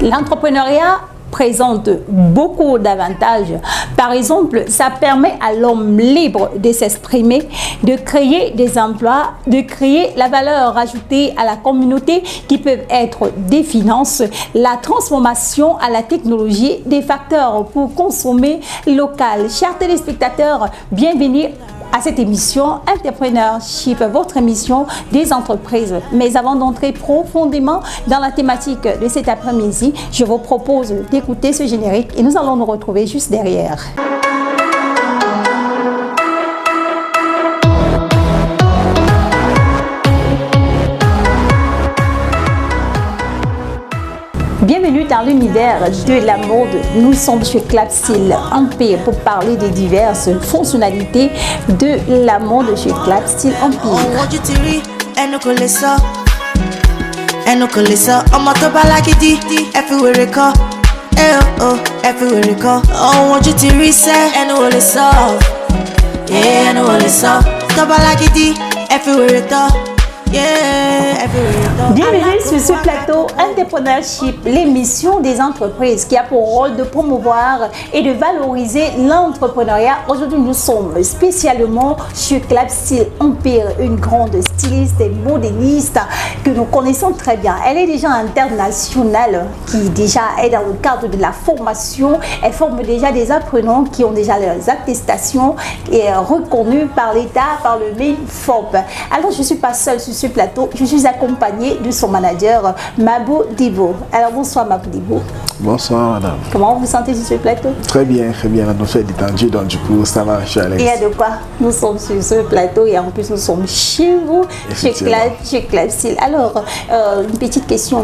L'entrepreneuriat présente beaucoup d'avantages. Par exemple, ça permet à l'homme libre de s'exprimer, de créer des emplois, de créer la valeur ajoutée à la communauté qui peuvent être des finances, la transformation à la technologie, des facteurs pour consommer local. Chers téléspectateurs, bienvenue à cette émission Entrepreneurship, votre émission des entreprises. Mais avant d'entrer profondément dans la thématique de cet après-midi, je vous propose d'écouter ce générique et nous allons nous retrouver juste derrière. Bienvenue dans l'univers de la mode. Nous sommes chez Clapstyle Empire pour parler des diverses fonctionnalités de la mode chez Clapstyle Empire. Bienvenue sur ce plateau Entrepreneurship, l'émission des entreprises qui a pour rôle de promouvoir et de valoriser l'entrepreneuriat. Aujourd'hui, nous sommes spécialement chez Clapstyle Empire, une grande styliste et modéliste que nous connaissons très bien. Elle est déjà internationale, qui déjà est dans le cadre de la formation. Elle forme déjà des apprenants qui ont déjà leurs attestations et reconnues par l'État, par le MINFOP. Alors, je ne suis pas seule sur ce plateau, je suis accompagnée de son manager Mabou Dibo. Alors bonsoir Mabou Dibo. Bonsoir madame. Comment vous vous sentez sur ce plateau? Très bien, l'atmosphère est détendue, donc du coup ça va, je suis à l'aise. Il y a de quoi? Nous sommes sur ce plateau et en plus nous sommes chez vous, chez Clapstyle. Alors, une petite question.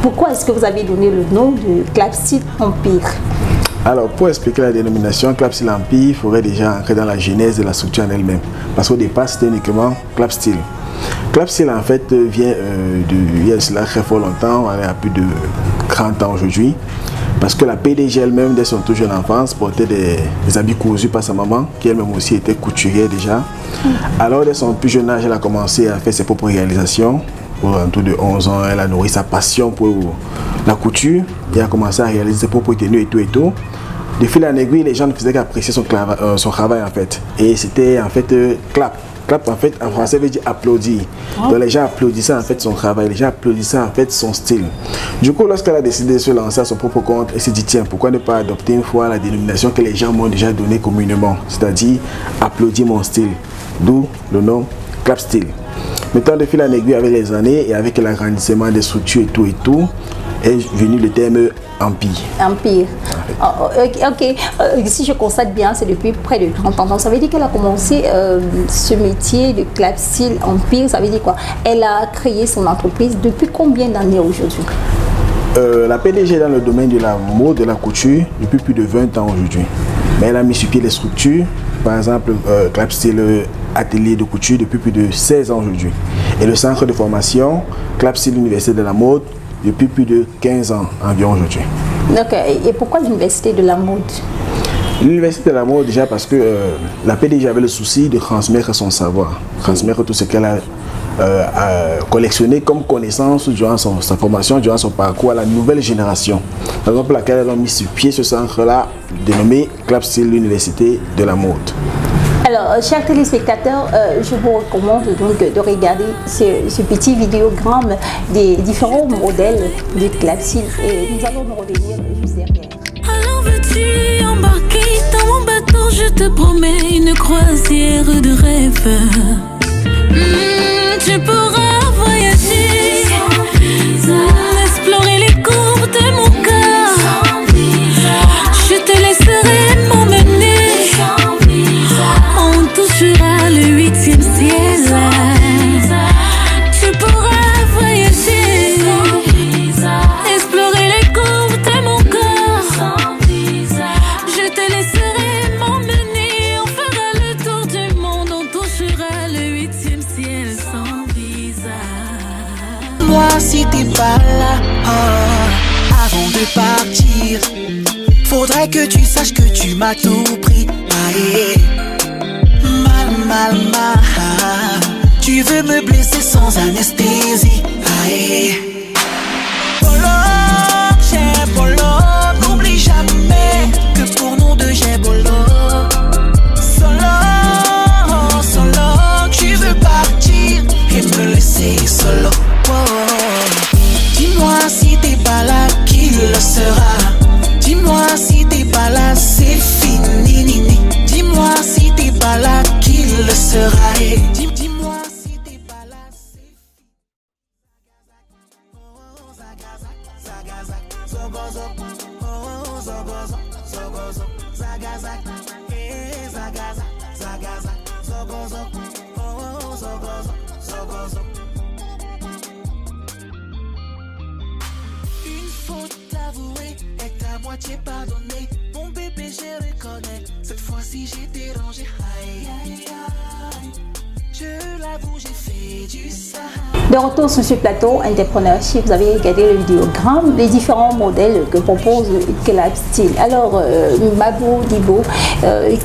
Pourquoi est-ce que vous avez donné le nom de Clapstyle Empire? Alors, pour expliquer la dénomination, Clapstyle Empire, il faudrait déjà entrer dans la genèse de la structure en elle-même. Parce qu'au départ, c'était uniquement Clapstyle. Clapstyle, en fait, vient il y a cela très fort longtemps, on est à plus de 30 ans aujourd'hui. Parce que la PDG elle-même, dès son toute jeune enfance, portait des habits cousus par sa maman, qui elle-même aussi était couturière déjà. Alors, dès son plus jeune âge, elle a commencé à faire ses propres réalisations. Pour un tour de 11 ans, elle a nourri sa passion pour la couture. Elle a commencé à réaliser ses propres tenues et tout. De fil en aiguille, les gens ne faisaient qu'apprécier son travail en fait. Et c'était en fait clap. Clap en fait en français veut dire applaudir. Donc les gens applaudissaient en fait son travail, les gens applaudissaient en fait son style. Du coup, lorsqu'elle a décidé de se lancer à son propre compte, elle s'est dit tiens, pourquoi ne pas adopter une fois la dénomination que les gens m'ont déjà donnée communément, c'est-à-dire applaudir mon style. D'où le nom Clapstyle. Maintenant, de fil en aiguille avec les années et avec l'agrandissement des structures et tout, est venu le terme Empire. Empire. Ok. Si je constate bien, c'est depuis près de 30 ans. Donc, ça veut dire qu'elle a commencé ce métier de Clapstyle Empire. Ça veut dire quoi? Elle a créé son entreprise depuis combien d'années aujourd'hui? La PDG est dans le domaine de la mode, de la couture, depuis plus de 20 ans aujourd'hui. Mais elle a mis sur pied les structures. Par exemple, Clapstyle Atelier de couture depuis plus de 16 ans aujourd'hui. Et le centre de formation, Clapstyle Université de la mode, depuis plus de 15 ans environ aujourd'hui. Ok, et pourquoi l'Université de la mode? L'Université de la mode, déjà parce que la PDG avait le souci de transmettre son savoir, transmettre tout ce qu'elle a collectionné comme connaissance durant sa formation, durant son parcours à la nouvelle génération. Par exemple, laquelle elle a mis sur pied ce centre-là, dénommé Clapstyle Université de la mode. Alors, chers téléspectateurs, je vous recommande donc de regarder ce petit vidéogramme des différents modèles de Clapstyle et nous allons nous revenir juste derrière. Alors veux-tu embarquer dans mon bateau? Je te promets une croisière de rêve. Tu pourras voyager, explorer les cours de mon cœur. Je te laisserai m'emmener. On touchera le 8e ciel. Tu pourras voyager, explorer les cours de mon cœur. Je te laisserai m'emmener. On fera le tour du monde. On touchera le 8e ciel sans visa. Moi si t'es pas là, avant de partir, faudrait que tu saches que tu m'as tout pris. Mal, tu veux me blesser sans anesthésie. Oh Lord, Une faute avouée est à moitié pardonnée. Mon bébé, je reconnais. Cette fois-ci, j'ai dérangé. Aïe, aïe, aïe. Je l'avoue, j'ai fait du sale. De retour sur ce plateau Entrepreneurship, vous avez regardé le vidéogramme, les différents modèles que propose Club Style. Alors, Mabou Dibo,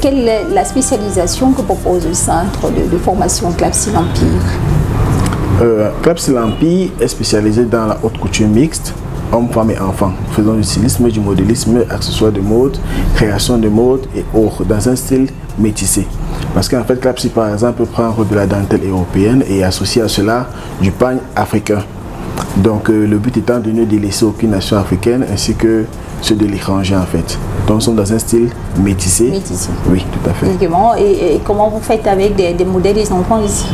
quelle est la spécialisation que propose le centre de formation Club Style Empire? Club Style Empire est spécialisé dans la haute couture mixte, hommes, femmes et enfants, faisant du stylisme, du modélisme, accessoires de mode, création de mode et autres, dans un style métissé. Parce qu'en fait, Club Style, par exemple, prend de la dentelle européenne et associe à cela du pagne africain. Donc, le but étant de ne délaisser aucune nation africaine ainsi que ceux de l'étranger, en fait. Donc, nous sommes dans un style métissé. Métissé. Oui, tout à fait. Et comment vous faites avec des modèles des enfants ici?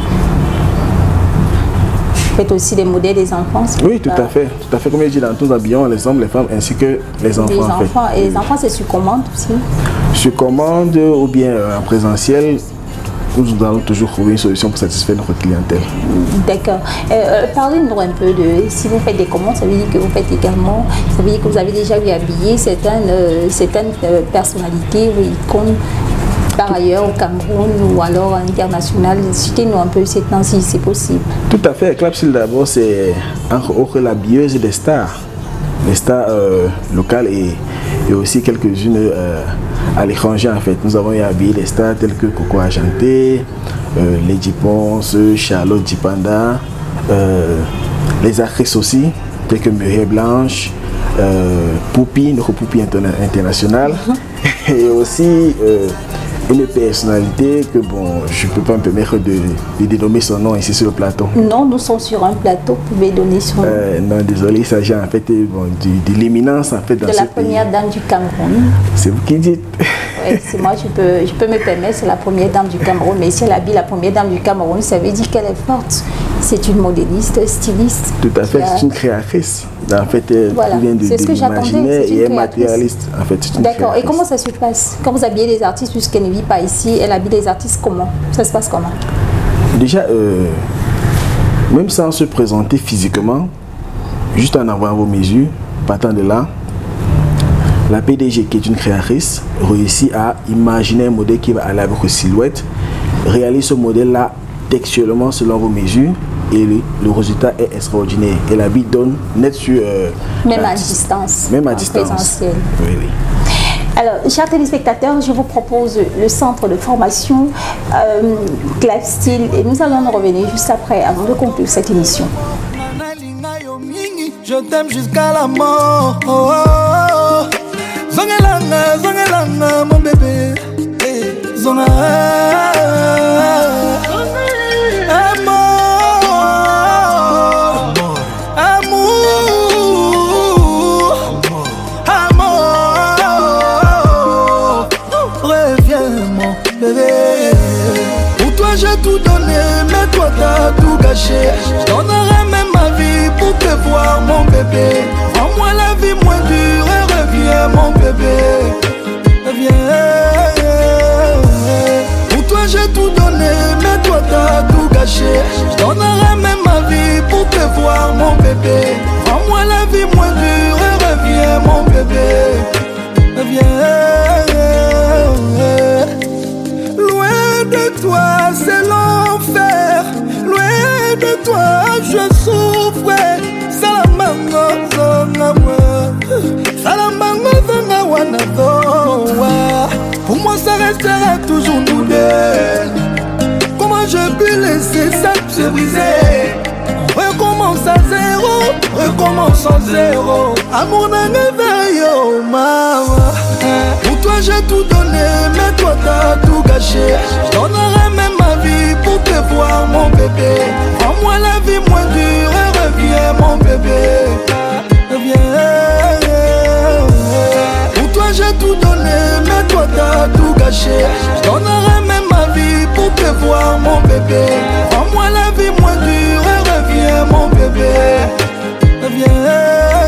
Vous faites aussi des modèles des enfants? Oui, tout à fait. Tout à fait. Comme je dis, dans tous habillons les hommes, les femmes ainsi que les enfants. Les en fait. enfants. Et les enfants, c'est sur commande aussi? Sur commande ou bien en présentiel, nous allons toujours trouver une solution pour satisfaire notre clientèle. D'accord. Parlez-nous un peu de, si vous faites des commandes, ça veut dire que vous faites également, ça veut dire que vous avez déjà vu habiller certaines personnalités ou icônes par ailleurs au Cameroun ou alors à l'international. Citez-nous un peu ces temps si c'est possible. Tout à fait. Club Style d'abord, c'est entre autres l'habilleuse des stars. Les stars locales et aussi quelques-unes à l'étranger en fait. Nous avons habillé des stars telles que Coco Argenté, Lady Ponce, Charlotte Dipanda, les actrices aussi, telles que Muriel Blanche, Poupi, notre Poupi international, et aussi une personnalité que bon, je ne peux pas me permettre de dénommer son nom ici sur le plateau. Non, nous sommes sur un plateau, vous pouvez donner son nom. Non, désolé, il s'agit en fait de l'éminence en fait dans de ce la pays. première dame du Cameroun. C'est vous qui dites. Oui, c'est moi, je peux me permettre, c'est la première dame du Cameroun, mais si elle habille la première dame du Cameroun, ça veut dire qu'elle est forte. C'est une modéliste, styliste. Tout à fait, c'est une créatrice. En fait, Voilà, elle vient de l'imaginaire et est matérialiste. En fait, c'est une D'accord, et créatrice. comment ça se passe? Quand vous habillez les artistes, puisqu'elle ne vit pas ici, elle habille les artistes comment? Ça se passe comment? Déjà, même sans se présenter physiquement, juste en envoyant vos mesures, partant de là, la PDG, qui est une créatrice, réussit à imaginer un modèle qui va aller avec vos silhouettes, réalise ce modèle-là textuellement selon vos mesures et le résultat est extraordinaire. Et l'habit donne net sur... Même à distance. Même à en distance. présentiel. Oui, oui. Alors, chers téléspectateurs, je vous propose le centre de formation Club Style et nous allons nous revenir juste après avant de conclure cette émission. Je t'aime jusqu'à la mort. Oh, oh, oh. Zongelanga, zongelanga, mon bébé. Hey, zonga. J'ai tout donné, mais toi t'as tout gâché. Je donnerai même ma vie pour te voir, mon bébé. Rends-moi la vie moins dure et reviens, mon bébé. Reviens. Pour toi j'ai tout donné, mais toi t'as tout gâché. Je donnerai même ma vie pour te voir, mon bébé. Rends-moi la vie moins dure et reviens, mon bébé. Reviens. De toi c'est l'enfer, loin de toi je souffre. Salamango zonga moi, salamango zonga wana zoa. Pour moi ça restera toujours nous deux. Comment je peux laisser ça se briser? On recommence à zéro, recommence à zéro. Amour d'un éveil, oh maman. Pour toi j'ai tout donné, mais toi t'as tout gâché. Je donnerai même ma vie pour te voir, mon bébé. Rends-moi la vie moins dure et reviens, mon bébé. Reviens. Pour toi j'ai tout donné, mais toi t'as tout gâché. Je donnerai même ma vie pour te voir, mon bébé. Rends-moi la vie moins dure et reviens, mon bébé. Reviens.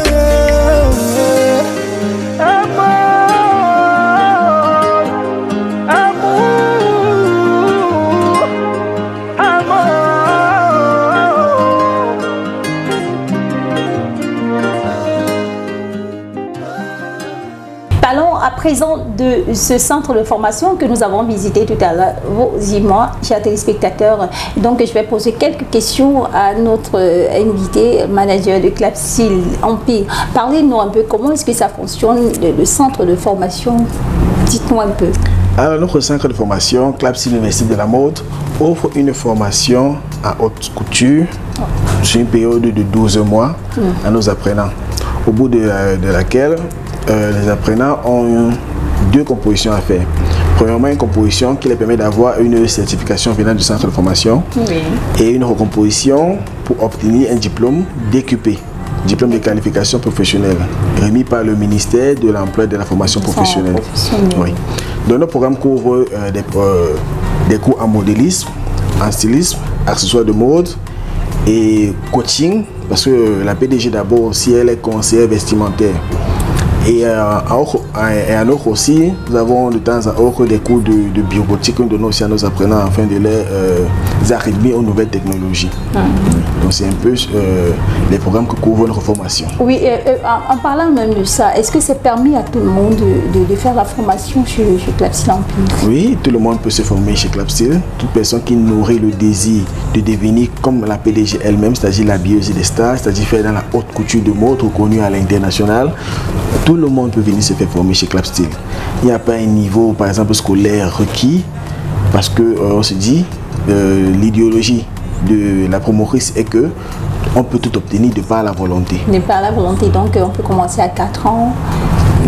présent de ce centre de formation que nous avons visité tout à l'heure, vous et moi, chers téléspectateurs, donc je vais poser quelques questions à notre invité, manager de Clapsil Empire. Parlez-nous un peu comment est-ce que ça fonctionne, le centre de formation. Dites-nous un peu. Alors, notre centre de formation, Clapsil Université de la Mode, offre une formation à haute couture sur une période de 12 mois à nos apprenants, au bout de laquelle les apprenants ont deux compositions à faire. Premièrement, une composition qui les permet d'avoir une certification venant du centre de formation et une recomposition pour obtenir un diplôme DQP, diplôme de qualification professionnelle, remis par le ministère de l'Emploi et de la Formation professionnelle. Oui. Donc, notre programme couvre des cours en modélisme, en stylisme, accessoires de mode et coaching, parce que la PDG d'abord aussi, elle est conseillère vestimentaire. Et en autre aussi, nous avons de temps à autre des cours de bureautique que nous donnons aussi à nos apprenants afin de les arriver aux nouvelles technologies. Donc c'est un peu les programmes que couvre notre formation. Oui, en parlant même de ça, est-ce que c'est permis à tout le monde de faire la formation chez Clapsil Empire? Oui, tout le monde peut se former chez Clapsil. Toute personne qui nourrit le désir de devenir comme la PDG elle-même, c'est-à-dire la bieuse des stars, c'est-à-dire faire dans la haute couture de mode reconnue à l'international. Tout le monde peut venir se faire former chez Clapsil. Il n'y a pas un niveau, par exemple, scolaire requis, parce qu'on se dit, l'idéologie de la promotrice est que on peut tout obtenir de par la volonté. De par la volonté, donc on peut commencer à 4 ans.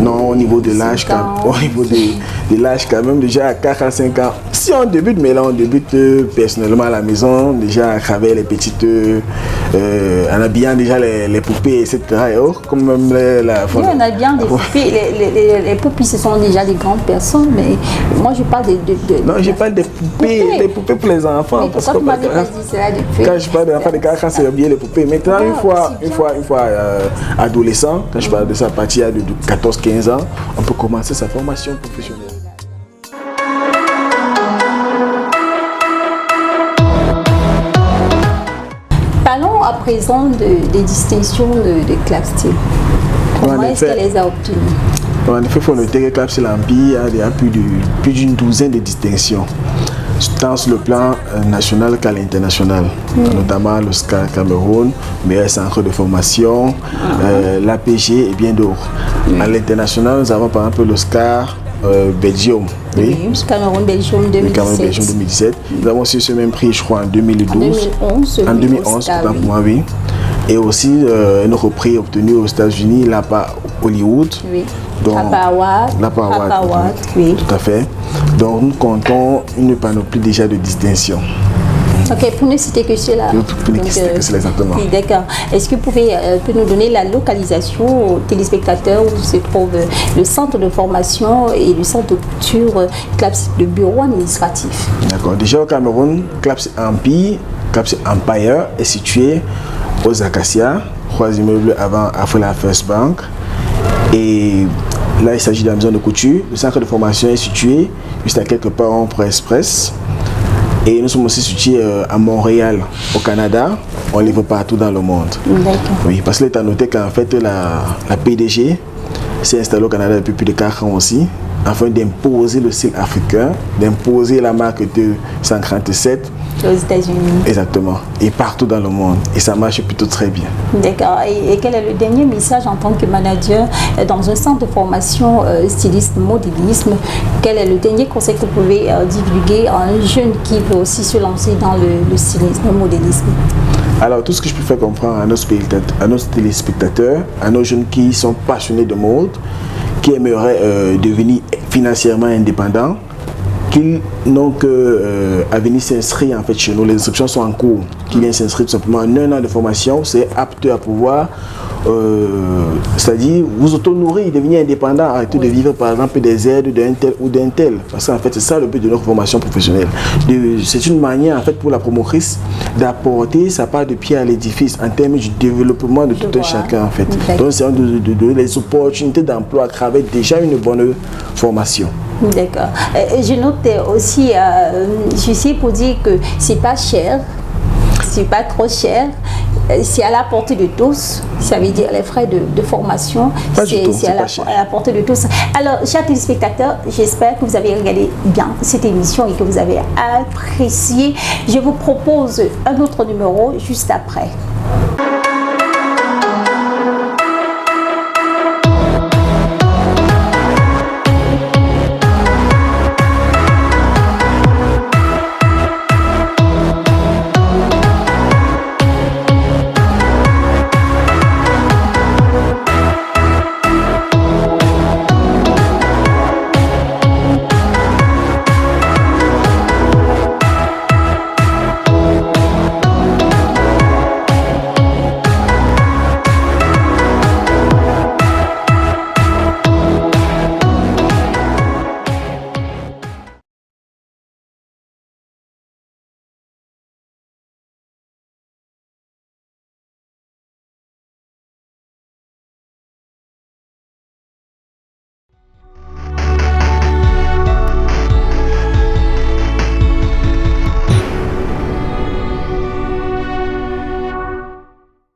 Non, au niveau de l'âge, quand même, déjà à 4 à 5 ans. Si on débute, mais là on débute personnellement à la maison, déjà à travers les petites, en habillant déjà les poupées, etc. Et autres, comme même oui, on a bien des poupées. Les poupées, ce sont déjà des grandes personnes, mais moi je parle non, je parle des poupées pour les enfants. Mais pourquoi tu m'avais pas dit cela depuis? Quand je parle d'enfants de 4 ans, c'est bien les poupées. Maintenant, une fois adolescent, quand je parle de ça à partir de 14-15 ans, on peut commencer sa formation professionnelle. Parlons à présent des distinctions de Clapsil. Comment est-ce qu'elle les a obtenues? En effet, il faut noter que Clapsil Empire a plus d'une douzaine de distinctions, tant sur le plan national qu'à l'international, notamment l'Oscar Cameroun, meilleur centre de formation, l'APG et bien d'autres. À l'international, nous avons par exemple l'Oscar Belgium. Oui, Cameroun Belgium 2017. Nous avons aussi ce même prix, je crois, en 2012. En 2011, autant pour moi, oui. Et aussi un autre prix obtenu aux États-Unis, l'APA Hollywood. Oui. L'APA Award, oui. Tout à fait. Donc nous comptons une panoplie déjà de distinctions. Ok, pour ne citer que cela. Exactement. Oui, d'accord. Est-ce que vous pouvez nous donner la localisation aux téléspectateurs où se trouve le centre de formation et le centre de culture Clapsil, le bureau administratif? D'accord. Déjà au Cameroun, Clapsil Empire est situé aux Acacias, 3 immeubles après la First Bank. Et là, il s'agit de la maison de couture. Le centre de formation est situé juste à quelques pas en Express. Et nous sommes aussi situés à Montréal, au Canada. On livre partout dans le monde. D'accord. Oui, parce qu'il est à noter qu'en fait, la PDG s'est installée au Canada depuis plus de 4 ans aussi, afin d'imposer le style africain, d'imposer la marque de 147. Aux États-Unis. Exactement. Et partout dans le monde. Et ça marche plutôt très bien. D'accord. Et quel est le dernier message en tant que manager dans un centre de formation styliste modélisme? Quel est le dernier conseil que vous pouvez divulguer à un jeune qui veut aussi se lancer dans le stylisme, le modélisme? Alors, tout ce que je peux faire comprendre à nos téléspectateurs, à nos jeunes qui sont passionnés de mode, qui aimeraient devenir financièrement indépendants, qu'ils n'ont qu'à venir s'inscrire en fait chez nous. Les inscriptions sont en cours. Qu'ils viennent s'inscrire tout simplement en 1 an de formation. C'est apte à pouvoir, c'est-à-dire vous auto-nourrir, devenir indépendant, arrêter de vivre par exemple des aides d'un tel ou d'un tel. Parce qu'en fait c'est ça le but de notre formation professionnelle. C'est une manière en fait pour la promotrice d'apporter sa part de pierre à l'édifice en termes du développement de tout un chacun en fait. Donc c'est de donner les opportunités d'emploi à travers déjà une bonne formation. D'accord. Je note aussi, je sais pour dire que c'est pas cher, c'est pas trop cher. c'est à la portée de tous. Ça veut dire les frais de formation, c'est à la portée de tous. Alors, chers téléspectateurs, j'espère que vous avez regardé bien cette émission et que vous avez apprécié. Je vous propose un autre numéro juste après.